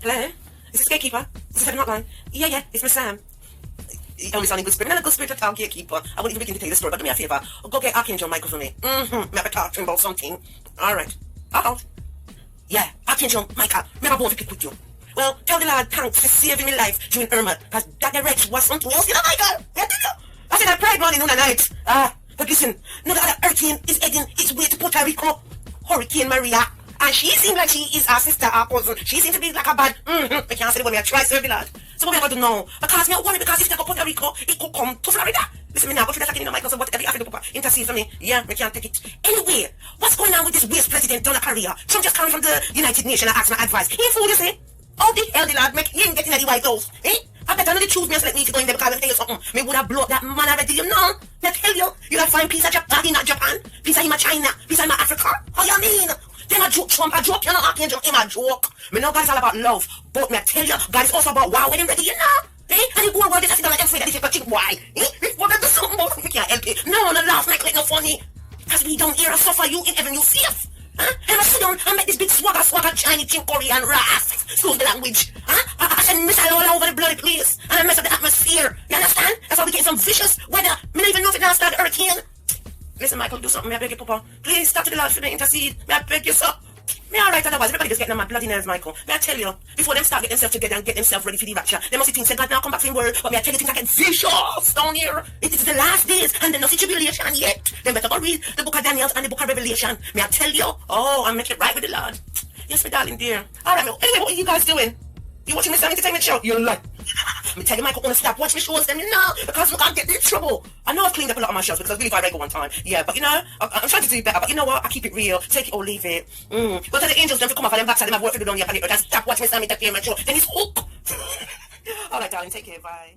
Hello? Is this gatekeeper? Is this a hotline? Yeah, it's Miss Sam. You only sound in good spirit. I'm not a good spirit at all, gatekeeper. I wouldn't even begin to tell you the story, but do me a favor. Go get Archangel Michael for me. Me have to talk to him about something. Alright. Yeah, Archangel Michael. Me have a bone to pick with you. Well, tell the Lord thanks for saving my life during Irma, because that the wretch was something else, Michael. I said I prayed morning, noon and night. But listen, no other hurricane is heading its way to Puerto Rico. Hurricane Maria. And she seems like she is our sister, our cousin. She seems to be like a bad, I can't say the way I try to serve the Lord. So what we have to know? Because me worry, because if they go Puerto Rico, it could come to Florida. Listen, me now, go through that again, Michael, so whatever you have to do, intercede for me. Yeah, we can't take it. Anyway, what's going on with this waste president Donna Korea? Trump just coming from the United Nations and asked my advice. He fool, you say? How the hell the Lord make him get in the White House? I bet none of the choose me and select me to go in there because I tell you something. Me would have blown up that man already, you know? I tell you, you'll find peace of Japan, not Japan, peace of him China, peace of him Africa. How you mean? Them a joke, Trump a joke, you know, Archangel, him a joke. Me know God is all about love, but me I tell you, God is also about wow, when him ready, you know? And the whole world is asking like afraid that if you think why? What do something about we can't help it. No, no laugh like no funny. Because we don't hear or suffer you in heaven, you safe. And I sit down and make this big swagger Chinese chinkory and ras. Excuse the language. I send missile all over the bloody place. And I mess up the atmosphere. You understand? That's why we get some vicious weather. Me don't even know if it now start a hurricane. Listen, Michael, do something. May I beg you, Papa? Please stop to the Lord for me, intercede. May I beg you, sir? Me alright otherwise. Everybody just getting on my bloody nerves, Michael. May I tell you, before them start getting themselves together and get themselves ready for the rapture, they must think say God now come back from word. But may I tell you things I get vicious down here. It is the last days and there's no tribulation yet. Then better go read the book of Daniel and the book of Revelation. May I tell you? Oh, I'm making it right with the Lord. Yes, my darling dear. Alright, anyway, what are you guys doing? You watching Mr. Entertainment show? You're like, me tell you, Michael, wanna stop watching the shows then, you know, because look, I'm getting in trouble. I know I've cleaned up a lot of my shows because I was really viral one time. Yeah, but you know, I'm trying to do better, but you know what? I keep it real. Take it or leave it. But tell the angels them to come off of them backside, them have work to do down here, and stop watching Mr. Entertainment show. Then it's hook. Alright, darling, take care, bye.